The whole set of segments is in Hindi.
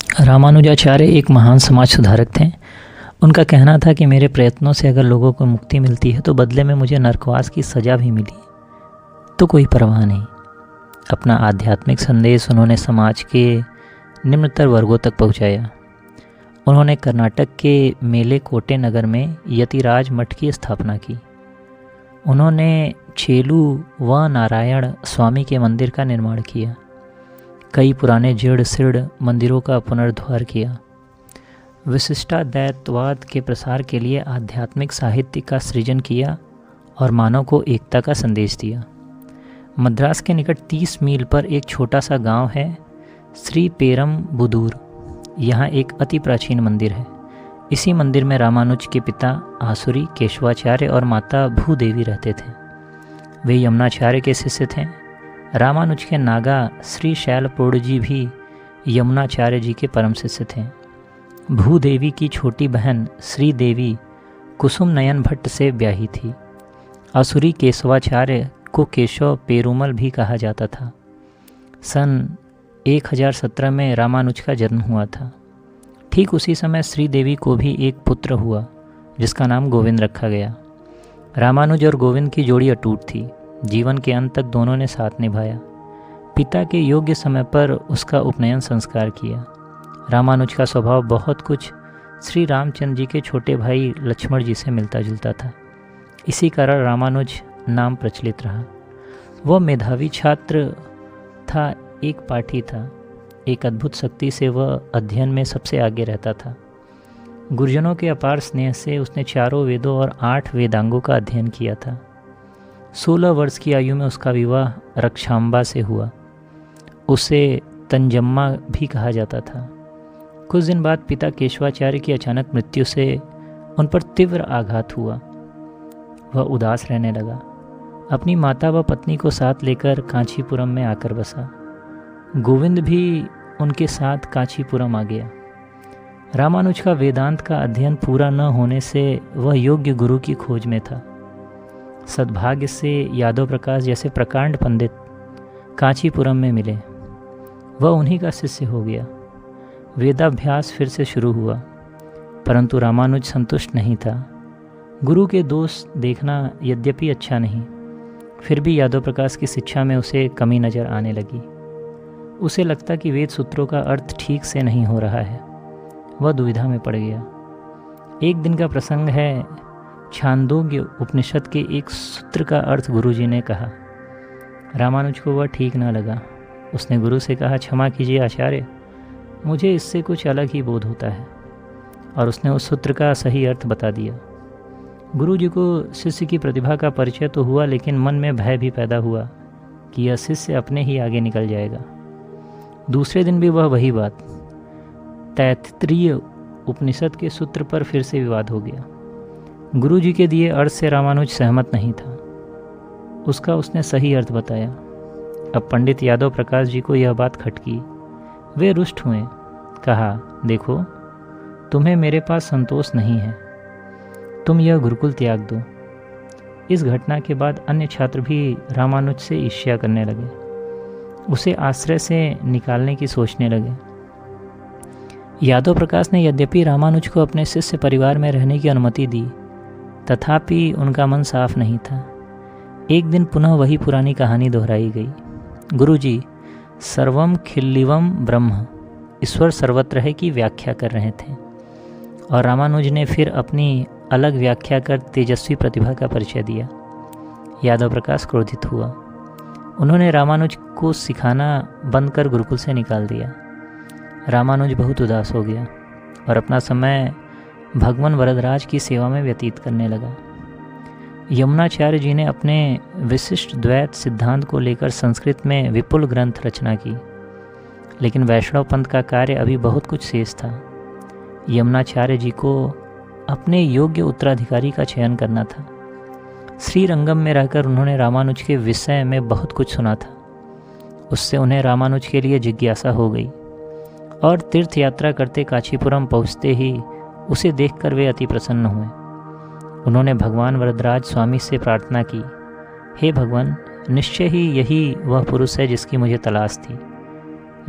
रामानुजाचार्य एक महान समाज सुधारक थे। उनका कहना था कि मेरे प्रयत्नों से अगर लोगों को मुक्ति मिलती है तो बदले में मुझे नरकवास की सज़ा भी मिली तो कोई परवाह नहीं। अपना आध्यात्मिक संदेश उन्होंने समाज के निम्नतर वर्गों तक पहुंचाया। उन्होंने कर्नाटक के मेलेकोटे नगर में यतिराज मठ की स्थापना की। उन्होंने चेलू व नारायण स्वामी के मंदिर का निर्माण किया। कई पुराने जीर्ण शीर्ण मंदिरों का पुनरुद्धार किया। विशिष्टाद्वैतवाद के प्रसार के लिए आध्यात्मिक साहित्य का सृजन किया और मानव को एकता का संदेश दिया। मद्रास के निकट 30 मील पर एक छोटा सा गांव है, श्री पेरम्बुदूर। यहाँ एक अति प्राचीन मंदिर है। इसी मंदिर में रामानुज के पिता आसुरी केशवाचार्य और माता भूदेवी रहते थे। वे यमुनाचार्य के शिष्य थे। रामानुज के नागा श्री शैलपूर्ण जी भी यमुनाचार्य जी के परम शिष्य थे। भूदेवी की छोटी बहन श्री देवी कुसुम नयन भट्ट से ब्याही थी। आसुरी केशवाचार्य को केशव पेरुमल भी कहा जाता था। सन 1017 में रामानुज का जन्म हुआ था। ठीक उसी समय श्री देवी को भी एक पुत्र हुआ जिसका नाम गोविंद रखा गया। रामानुज और गोविंद की जोड़ी अटूट थी। जीवन के अंत तक दोनों ने साथ निभाया। पिता के योग्य समय पर उसका उपनयन संस्कार किया। रामानुज का स्वभाव बहुत कुछ श्री रामचंद्र जी के छोटे भाई लक्ष्मण जी से मिलता जुलता था। इसी कारण रामानुज नाम प्रचलित रहा। वह मेधावी छात्र था, एक पाठी था। एक अद्भुत शक्ति से वह अध्ययन में सबसे आगे रहता था। गुरुजनों के अपार स्नेह से उसने 4 वेदों और 8 वेदांगों का अध्ययन किया था। 16 वर्ष की आयु में उसका विवाह रक्षाम्बा से हुआ। उसे तंजम्मा भी कहा जाता था। कुछ दिन बाद पिता केशवाचार्य की अचानक मृत्यु से उन पर तीव्र आघात हुआ। वह उदास रहने लगा। अपनी माता व पत्नी को साथ लेकर कांचीपुरम में आकर बसा। गोविंद भी उनके साथ कांचीपुरम आ गया। रामानुज का वेदांत का अध्ययन पूरा न होने से वह योग्य गुरु की खोज में था। सद्भाग्य से यादव प्रकाश जैसे प्रकांड पंडित कांचीपुरम में मिले। वह उन्हीं का शिष्य हो गया। वेदाभ्यास फिर से शुरू हुआ, परंतु रामानुज संतुष्ट नहीं था। गुरु के दोष देखना यद्यपि अच्छा नहीं, फिर भी यादव प्रकाश की शिक्षा में उसे कमी नज़र आने लगी। उसे लगता कि वेद सूत्रों का अर्थ ठीक से नहीं हो रहा है। वह दुविधा में पड़ गया। एक दिन का प्रसंग है, छांदोग्य उपनिषद के एक सूत्र का अर्थ गुरुजी ने कहा। रामानुज को वह ठीक न लगा। उसने गुरु से कहा, क्षमा कीजिए आचार्य, मुझे इससे कुछ अलग ही बोध होता है। और उसने उस सूत्र का सही अर्थ बता दिया। गुरुजी को शिष्य की प्रतिभा का परिचय तो हुआ, लेकिन मन में भय भी पैदा हुआ कि यह शिष्य अपने ही आगे निकल जाएगा। दूसरे दिन भी वह वही बात। तैत्तिरीय उपनिषद के सूत्र पर फिर से विवाद हो गया। गुरुजी के दिए अर्थ से रामानुज सहमत नहीं था। उसका उसने सही अर्थ बताया। अब पंडित यादव प्रकाश जी को यह बात खटकी। वे रुष्ट हुए। कहा, देखो, तुम्हें मेरे पास संतोष नहीं है, तुम यह गुरुकुल त्याग दो। इस घटना के बाद अन्य छात्र भी रामानुज से ईर्ष्या करने लगे। उसे आश्रय से निकालने की सोचने लगे। यादव प्रकाश ने यद्यपि रामानुज को अपने शिष्य परिवार में रहने की अनुमति दी, तथापि उनका मन साफ नहीं था। एक दिन पुनः वही पुरानी कहानी दोहराई गई। गुरुजी सर्वम खिल्लिवम ब्रह्म, ईश्वर सर्वत्र है की व्याख्या कर रहे थे, और रामानुज ने फिर अपनी अलग व्याख्या कर तेजस्वी प्रतिभा का परिचय दिया। यादव प्रकाश क्रोधित हुआ। उन्होंने रामानुज को सिखाना बंद कर गुरुकुल से निकाल दिया। रामानुज बहुत उदास हो गया और अपना समय भगवान वरदराज की सेवा में व्यतीत करने लगा। यमुनाचार्य जी ने अपने विशिष्ट द्वैत सिद्धांत को लेकर संस्कृत में विपुल ग्रंथ रचना की, लेकिन वैष्णव पंथ का कार्य अभी बहुत कुछ शेष था। यमुनाचार्य जी को अपने योग्य उत्तराधिकारी का चयन करना था। श्रीरंगम में रहकर उन्होंने रामानुज के विषय में बहुत कुछ सुना था। उससे उन्हें रामानुज के लिए जिज्ञासा हो गई और तीर्थ यात्रा करते कांचीपुरम पहुँचते ही उसे देखकर वे अति प्रसन्न हुए। उन्होंने भगवान वरदराज स्वामी से प्रार्थना की, हे भगवान, निश्चय ही यही वह पुरुष है जिसकी मुझे तलाश थी।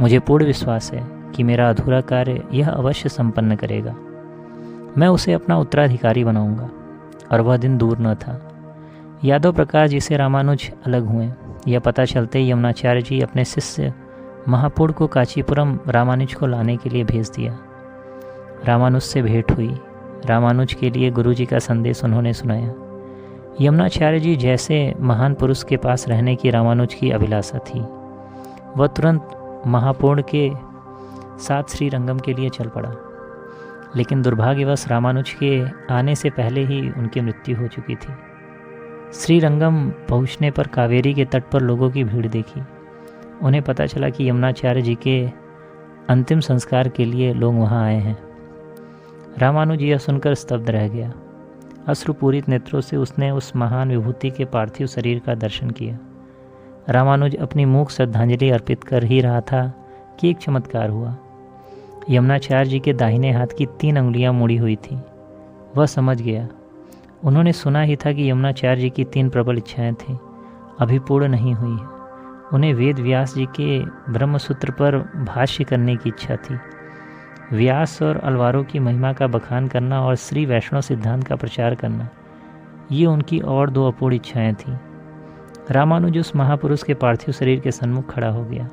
मुझे पूर्ण विश्वास है कि कि मेरा अधूरा कार्य यह अवश्य संपन्न करेगा। मैं उसे अपना उत्तराधिकारी बनाऊंगा। और वह दिन दूर न था। यादव प्रकाश जी से रामानुज अलग हुए, यह पता चलते ही यमुनाचार्य जी अपने शिष्य महापूर्ण को कांचीपुरम रामानुज को लाने के लिए भेज दिया। रामानुज से भेंट हुई। रामानुज के लिए गुरुजी का संदेश उन्होंने सुनाया। यमुनाचार्य जी जैसे महान पुरुष के पास रहने की रामानुज की अभिलाषा थी, वह तुरंत महापूर्ण के साथ श्रीरंगम के लिए चल पड़ा। लेकिन दुर्भाग्यवश रामानुज के आने से पहले ही उनकी मृत्यु हो चुकी थी। श्रीरंगम पहुंचने पर कावेरी के तट पर लोगों की भीड़ देखी। उन्हें पता चला कि यमुनाचार्य जी के अंतिम संस्कार के लिए लोग वहां आए हैं। रामानुज यह सुनकर स्तब्ध रह गया। अश्रुपूरित नेत्रों से उसने उस महान विभूति के पार्थिव शरीर का दर्शन किया। रामानुज अपनी मूक श्रद्धांजलि अर्पित कर ही रहा था कि एक चमत्कार हुआ। यमुनाचार्य जी के दाहिने हाथ की 3 अंगुलियां मुड़ी हुई थीं। वह समझ गया। उन्होंने सुना ही था कि यमुनाचार्य जी की 3 प्रबल इच्छाएं थीं, अभी पूर्ण नहीं हुई है। उन्हें वेद व्यास जी के ब्रह्मसूत्र पर भाष्य करने की इच्छा थी। व्यास और अलवारों की महिमा का बखान करना और श्री वैष्णव सिद्धांत का प्रचार करना, ये उनकी और 2 अपूर्ण इच्छाएं थीं। रामानुज उस महापुरुष के पार्थिव शरीर के सन्मुख खड़ा हो गया,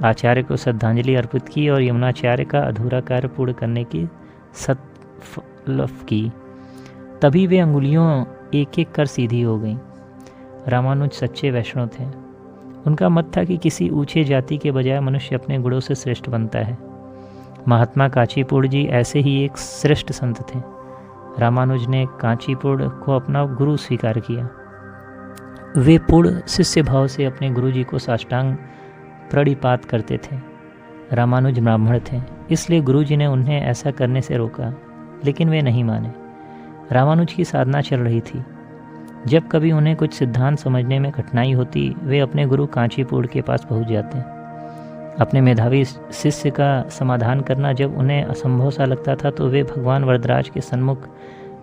आचार्य को श्रद्धांजलि अर्पित की और यमुनाचार्य का अधूरा कार्य पूर्ण करने की संकल्प की। तभी वे अंगुलियों एक एक कर सीधी हो गईं। रामानुज सच्चे वैष्णव थे। उनका मत था कि किसी ऊंचे जाति के बजाय मनुष्य अपने गुणों से श्रेष्ठ बनता है। महात्मा कांचीपुर जी ऐसे ही एक श्रेष्ठ संत थे। रामानुज ने कांचीपुर को अपना गुरु स्वीकार किया। वे पूर्ण शिष्य भाव से अपने गुरु जी को साष्टांग प्रणिपात करते थे। रामानुज ब्राह्मण थे, इसलिए गुरु जी ने उन्हें ऐसा करने से रोका, लेकिन वे नहीं माने। रामानुज की साधना चल रही थी। जब कभी उन्हें कुछ सिद्धांत समझने में कठिनाई होती, वे अपने गुरु कांचीपुर के पास पहुंच जाते। अपने मेधावी शिष्य का समाधान करना जब उन्हें असंभव सा लगता था, तो वे भगवान वरदराज के सन्मुख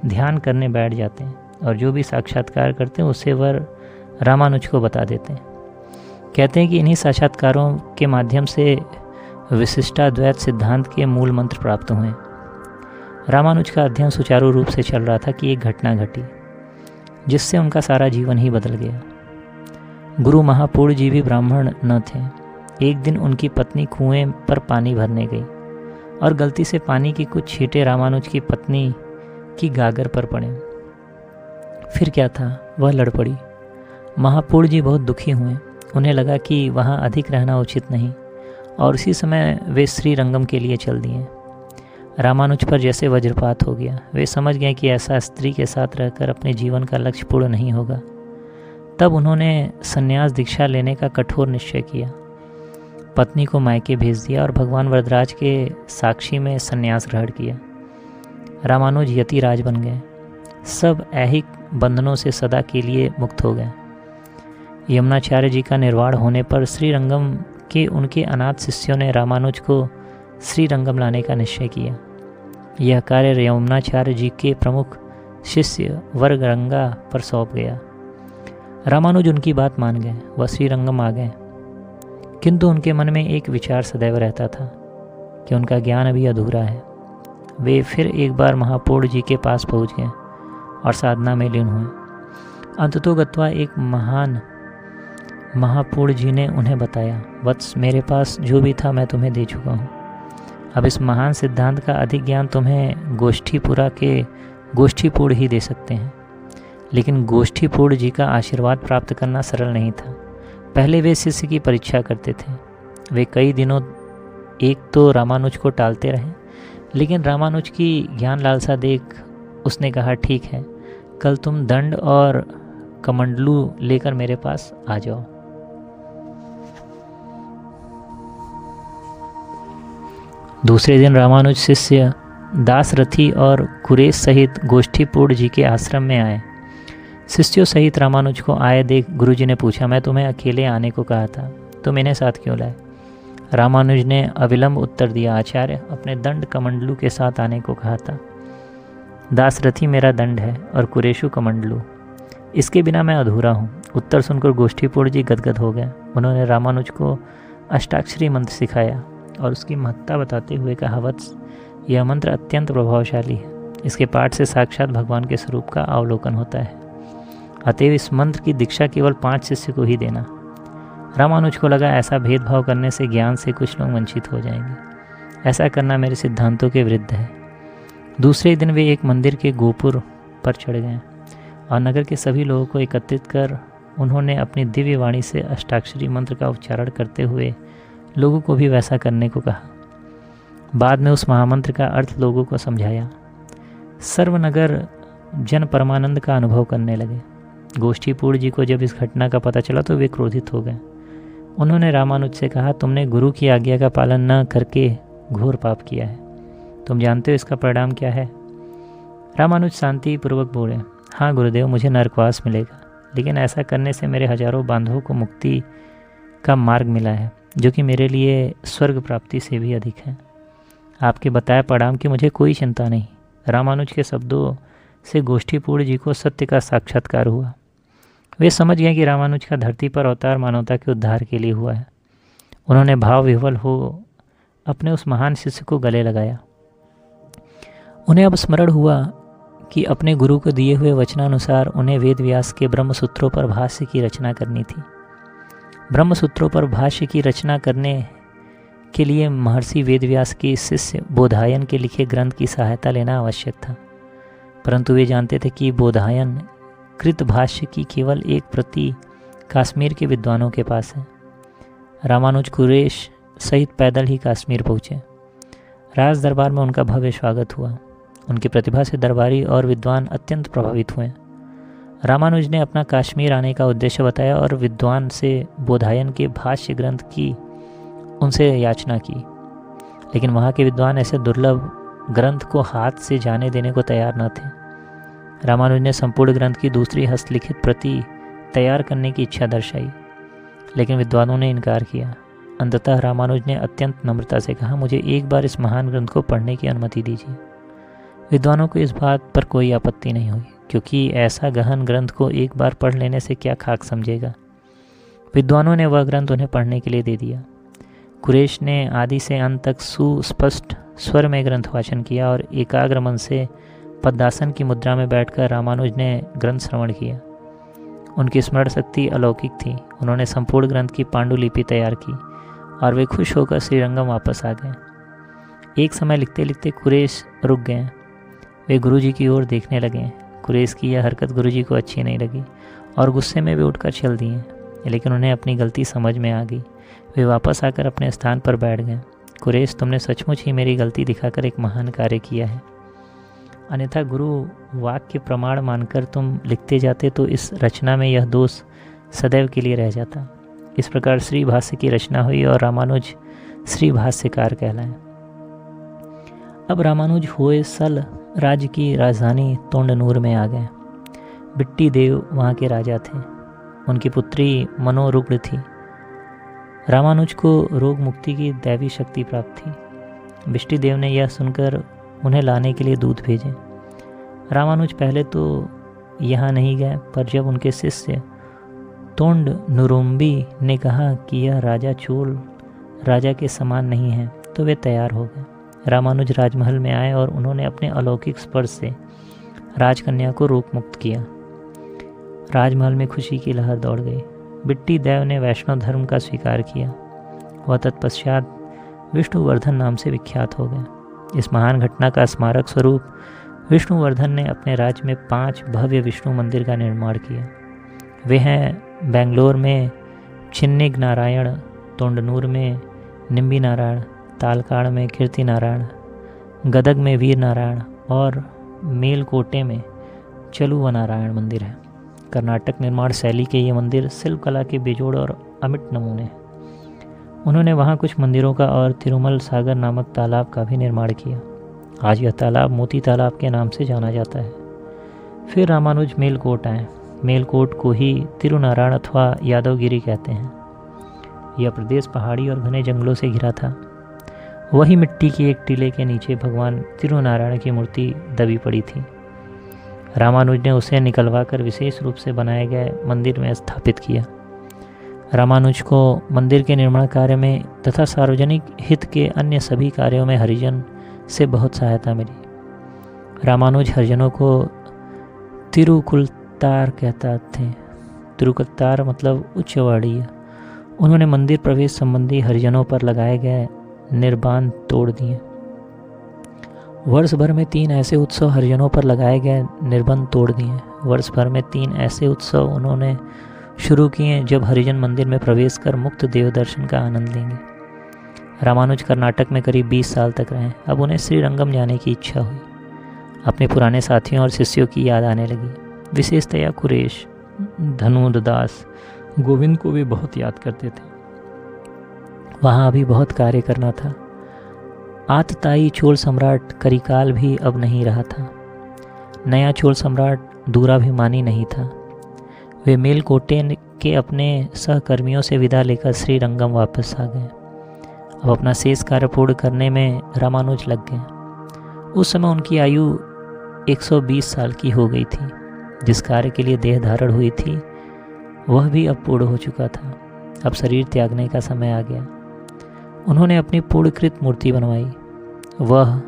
ध्यान करने बैठ जाते और जो भी साक्षात्कार करते हैं उसे वह रामानुज को बता देते हैं। कहते हैं कि इन्हीं साक्षात्कारों के माध्यम से विशिष्टाद्वैत सिद्धांत के मूल मंत्र प्राप्त हुए। रामानुज का अध्ययन सुचारू रूप से चल रहा था कि एक घटना घटी जिससे उनका सारा जीवन ही बदल गया। गुरु महापूर्ण जी भी ब्राह्मण न थे। एक दिन उनकी पत्नी कुएं पर पानी भरने गई और गलती से पानी की कुछ छींटे रामानुज की पत्नी की गागर पर पड़े। फिर क्या था, वह लड़ पड़ी। महापूर्ण जी बहुत दुखी हुए। उन्हें लगा कि वहाँ अधिक रहना उचित नहीं और उसी समय वे श्रीरंगम के लिए चल दिए। रामानुज पर जैसे वज्रपात हो गया। वे समझ गए कि ऐसा स्त्री के साथ रहकर अपने जीवन का लक्ष्य पूर्ण नहीं होगा। तब उन्होंने संन्यास दीक्षा लेने का कठोर निश्चय किया। पत्नी को मायके भेज दिया और भगवान वरदराज के साक्षी में संन्यास ग्रहण किया। रामानुज यतिराज बन गए। सब ऐहिक बंधनों से सदा के लिए मुक्त हो गए। यमुनाचार्य जी का निर्वाण होने पर श्रीरंगम के उनके अनाथ शिष्यों ने रामानुज को श्रीरंगम लाने का निश्चय किया। यह कार्य यमुनाचार्य जी के प्रमुख शिष्य वररंगा पर सौंप गया। रामानुज उनकी बात मान गए। वह श्रीरंगम आ गए, किंतु उनके मन में एक विचार सदैव रहता था कि उनका ज्ञान अभी अधूरा है। वे फिर एक बार महापूर्ण जी के पास पहुंच गए और साधना में लीन हुए। अंततोगत्वा एक महापूर्ण जी ने उन्हें बताया, वत्स, मेरे पास जो भी था मैं तुम्हें दे चुका हूँ। अब इस महान सिद्धांत का अधिक ज्ञान तुम्हें गोष्ठीपूर्ण ही दे सकते हैं। लेकिन गोष्ठीपूर्ण जी का आशीर्वाद प्राप्त करना सरल नहीं था। पहले वे शिष्य की परीक्षा करते थे। वे कई दिनों एक तो रामानुज को टालते रहे, लेकिन रामानुज की ज्ञान लालसा देख उसने कहा, ठीक है, कल तुम दंड और कमंडलू लेकर मेरे पास आ जाओ। दूसरे दिन रामानुज शिष्य दासरथी और कुरेश सहित गोष्ठीपूर्ण जी के आश्रम में आए। शिष्यों सहित रामानुज को आए देख गुरुजी ने पूछा, मैं तुम्हें अकेले आने को कहा था, तुम इन्हें साथ क्यों लाए? रामानुज ने अविलंब उत्तर दिया, आचार्य, अपने दंड कमंडलू के साथ आने को कहा था। दासरथी मेरा दंड है और कुरेशु कमंडलू, इसके बिना मैं अधूरा हूँ। उत्तर सुनकर गोष्ठीपूर्ण जी गदगद हो गए। उन्होंने रामानुज को अष्टाक्षरी मंत्र सिखाया और उसकी महत्ता बताते हुए कहा, वत्स, यह मंत्र अत्यंत प्रभावशाली है। इसके पाठ से साक्षात भगवान के स्वरूप का अवलोकन होता है। अतएव इस मंत्र की दीक्षा केवल 5 शिष्य को ही देना। रामानुज को लगा ऐसा भेदभाव करने से ज्ञान से कुछ लोग वंचित हो जाएंगे। ऐसा करना मेरे सिद्धांतों के विरुद्ध है। दूसरे दिन वे एक मंदिर के गोपुर पर चढ़ गए और नगर के सभी लोगों को एकत्रित कर उन्होंने अपनी दिव्य वाणी से अष्टाक्षरी मंत्र का उच्चारण करते हुए लोगों को भी वैसा करने को कहा। बाद में उस महामंत्र का अर्थ लोगों को समझाया। सर्वनगर जन परमानंद का अनुभव करने लगे। गोष्ठीपूर्ण जी को जब इस घटना का पता चला तो वे क्रोधित हो गए। उन्होंने रामानुज से कहा, तुमने गुरु की आज्ञा का पालन न करके घोर पाप किया है। तुम जानते हो इसका परिणाम क्या है? रामानुज शांतिपूर्वक बोले, हाँ गुरुदेव, मुझे नरकवास मिलेगा, लेकिन ऐसा करने से मेरे हजारों बांधवों को मुक्ति का मार्ग मिला है, जो कि मेरे लिए स्वर्ग प्राप्ति से भी अधिक है। आपके बताए परिणाम की मुझे कोई चिंता नहीं। रामानुज के शब्दों से गोष्ठीपूर्ण जी को सत्य का साक्षात्कार हुआ। वे समझ गए कि रामानुज का धरती पर अवतार मानवता के उद्धार के लिए हुआ है। उन्होंने भाव विह्वल हो अपने उस महान शिष्य को गले लगाया। उन्हें अब स्मरण हुआ कि अपने गुरु को दिए हुए वचनानुसार उन्हें वेद व्यास के ब्रह्मसूत्रों पर भाष्य की रचना करनी थी। ब्रह्मसूत्रों पर भाष्य की रचना करने के लिए महर्षि वेदव्यास के शिष्य बोधायन के लिखे ग्रंथ की सहायता लेना आवश्यक था, परंतु वे जानते थे कि बोधायन कृत भाष्य की केवल एक प्रति कश्मीर के विद्वानों के पास है। रामानुज कुरेश सहित पैदल ही कश्मीर पहुँचे। राज दरबार में उनका भव्य स्वागत हुआ। उनकी प्रतिभा से दरबारी और विद्वान अत्यंत प्रभावित हुए। रामानुज ने अपना कश्मीर आने का उद्देश्य बताया और विद्वान से बोधायन के भाष्य ग्रंथ की उनसे याचना की, लेकिन वहाँ के विद्वान ऐसे दुर्लभ ग्रंथ को हाथ से जाने देने को तैयार न थे। रामानुज ने संपूर्ण ग्रंथ की दूसरी हस्तलिखित प्रति तैयार करने की इच्छा दर्शाई, लेकिन विद्वानों ने इनकार किया। अंततः रामानुज ने अत्यंत नम्रता से कहा, मुझे एक बार इस महान ग्रंथ को पढ़ने की अनुमति दीजिए। विद्वानों को इस बात पर कोई आपत्ति नहीं हुई, क्योंकि ऐसा गहन ग्रंथ को एक बार पढ़ लेने से क्या खाक समझेगा। विद्वानों ने वह ग्रंथ उन्हें पढ़ने के लिए दे दिया। कुरेश ने आदि से अंत तक सुस्पष्ट स्वर में ग्रंथ वाचन किया और एकाग्र मन से पद्मासन की मुद्रा में बैठकर रामानुज ने ग्रंथ श्रवण किया। उनकी स्मरण शक्ति अलौकिक थी। उन्होंने संपूर्ण ग्रंथ की पांडुलिपि तैयार की और वे खुश होकर श्रीरंगम वापस आ गए। एक समय लिखते लिखते कुरेश रुक गए। वे गुरुजी की ओर देखने लगे। कुरेश की यह हरकत गुरुजी को अच्छी नहीं लगी और गुस्से में वे उठकर चल दिए, लेकिन उन्हें अपनी गलती समझ में आ गई। वे वापस आकर अपने स्थान पर बैठ गए। कुरेश, तुमने सचमुच ही मेरी गलती दिखाकर एक महान कार्य किया है, अन्यथा गुरु वाक्य प्रमाण मानकर तुम लिखते जाते तो इस रचना में यह दोष सदैव के लिए रह जाता। इस प्रकार श्री भाष्य की रचना हुई और रामानुज श्री भाष्यकार कहलाए। अब रामानुज होयसल राज्य की राजधानी तोंडनूर में आ गए। बिट्टी देव वहाँ के राजा थे। उनकी पुत्री मनोरुग्ण थी। रामानुज को रोग मुक्ति की दैवी शक्ति प्राप्त थी। बिट्टी देव ने यह सुनकर उन्हें लाने के लिए दूत भेजे। रामानुज पहले तो यहाँ नहीं गए, पर जब उनके शिष्य तोंड नुरुम्बी ने कहा कि यह राजा चोल राजा के समान नहीं है, तो वे तैयार हो गए। रामानुज राजमहल में आए और उन्होंने अपने अलौकिक स्पर्श से राजकन्या को रोग मुक्त किया। राजमहल में खुशी की लहर दौड़ गई। बिट्टी देव ने वैष्णव धर्म का स्वीकार किया। वह तत्पश्चात विष्णुवर्धन नाम से विख्यात हो गए। इस महान घटना का स्मारक स्वरूप विष्णुवर्धन ने अपने राज्य में 5 भव्य विष्णु मंदिर का निर्माण किया। वे हैं बेंगलोर में चिन्निग नारायण, तोंडनूर में निम्बी नारायण, तालकाड़ में कीर्ति नारायण, गदग में वीर नारायण और मेलकोटे में चलुव नारायण मंदिर है। कर्नाटक निर्माण शैली के ये मंदिर शिल्पकला के बेजोड़ और अमिट नमूने हैं। उन्होंने वहाँ कुछ मंदिरों का और तिरुमल सागर नामक तालाब का भी निर्माण किया। आज यह तालाब मोती तालाब के नाम से जाना जाता है। फिर रामानुज मेलकोट आए। मेलकोट को ही तिरुनारायण अथवा यादवगिरी कहते हैं। यह प्रदेश पहाड़ी और घने जंगलों से घिरा था। वही मिट्टी की एक टीले के नीचे भगवान तिरुनारायण की मूर्ति दबी पड़ी थी। रामानुज ने उसे निकलवा कर विशेष रूप से बनाए गए मंदिर में स्थापित किया। रामानुज को मंदिर के निर्माण कार्य में तथा सार्वजनिक हित के अन्य सभी कार्यों में हरिजन से बहुत सहायता मिली। रामानुज हरिजनों को तिरुकुलतार कहता थे। तिरुकुलतार मतलब उच्च वर्णीय। उन्होंने मंदिर प्रवेश संबंधी हरिजनों पर लगाए गए निर्बांध तोड़ दिए। वर्ष भर में 3 ऐसे उत्सव हरिजनों पर लगाए गए निर्बंध तोड़ दिए। वर्ष भर में 3 ऐसे उत्सव उन्होंने शुरू किए जब हरिजन मंदिर में प्रवेश कर मुक्त देव दर्शन का आनंद लेंगे। रामानुज कर्नाटक में करीब 20 साल तक रहे। अब उन्हें श्रीरंगम जाने की इच्छा हुई। अपने पुराने साथियों और शिष्यों की याद आने लगी। विशेषतया कुरेश, धनुदास, गोविंद को भी बहुत याद करते थे। वहाँ अभी बहुत कार्य करना था। आतताई चोल सम्राट करिकाल भी अब नहीं रहा था। नया चोल सम्राट दूराभिमानी नहीं था। वे मेलकोटे के अपने सहकर्मियों से विदा लेकर श्रीरंगम वापस आ गए। अब अपना शेष कार्य पूर्ण करने में रामानुज लग गए। उस समय उनकी आयु 120 साल की हो गई थी। जिस कार्य के लिए देह धारण हुई थी वह भी अब पूर्ण हो चुका था। अब शरीर त्यागने का समय आ गया। उन्होंने अपनी पूर्णकृत मूर्ति बनवाई। वह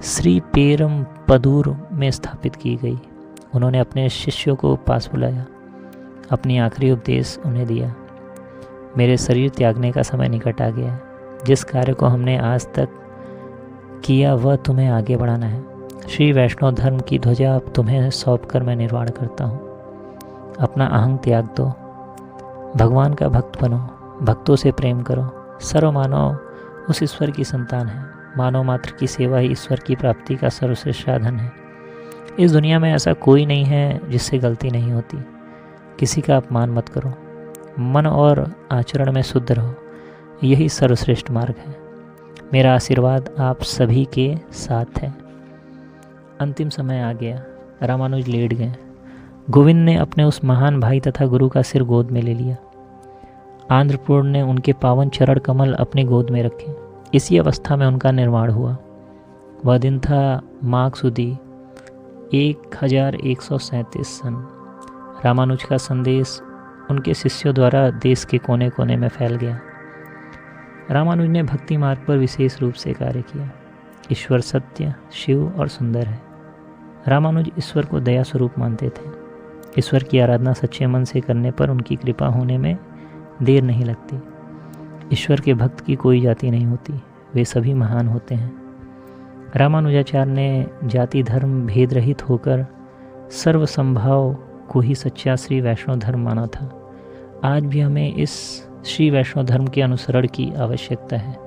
श्री पेरम पदूर में स्थापित की गई। उन्होंने अपने शिष्यों को पास बुलाया। अपनी आखिरी उपदेश उन्हें दिया। मेरे शरीर त्यागने का समय निकट आ गया है। जिस कार्य को हमने आज तक किया वह तुम्हें आगे बढ़ाना है। श्री वैष्णव धर्म की ध्वजा अब तुम्हें सौंपकर मैं निर्वाण करता हूँ। अपना अहंग त्याग दो। भगवान का भक्त बनो। भक्तों से प्रेम करो। सर्व मानव उस ईश्वर की संतान है। मानव मात्र की सेवा ही ईश्वर की प्राप्ति का सर्वश्रेष्ठ साधन है। इस दुनिया में ऐसा कोई नहीं है जिससे गलती नहीं होती। किसी का अपमान मत करो। मन और आचरण में शुद्ध रहो। यही सर्वश्रेष्ठ मार्ग है। मेरा आशीर्वाद आप सभी के साथ है। अंतिम समय आ गया। रामानुज लेट गए। गोविंद ने अपने उस महान भाई तथा गुरु का सिर गोद में ले लिया। आंध्रपूर्ण ने उनके पावन चरण कमल अपनी गोद में रखे। इसी अवस्था में उनका निर्वाण हुआ। वह दिन था माघ सुदी 1137 सन। रामानुज का संदेश उनके शिष्यों द्वारा देश के कोने कोने में फैल गया। रामानुज ने भक्ति मार्ग पर विशेष रूप से कार्य किया। ईश्वर सत्य, शिव और सुंदर है। रामानुज ईश्वर को दया स्वरूप मानते थे। ईश्वर की आराधना सच्चे मन से करने पर उनकी कृपा होने में देर नहीं लगती। ईश्वर के भक्त की कोई जाति नहीं होती। वे सभी महान होते हैं। रामानुजाचार्य ने जाति धर्म भेद रहित होकर सर्वसंभाव को ही सच्चा श्री वैष्णव धर्म माना था। आज भी हमें इस श्री वैष्णव धर्म के अनुसरण की आवश्यकता है।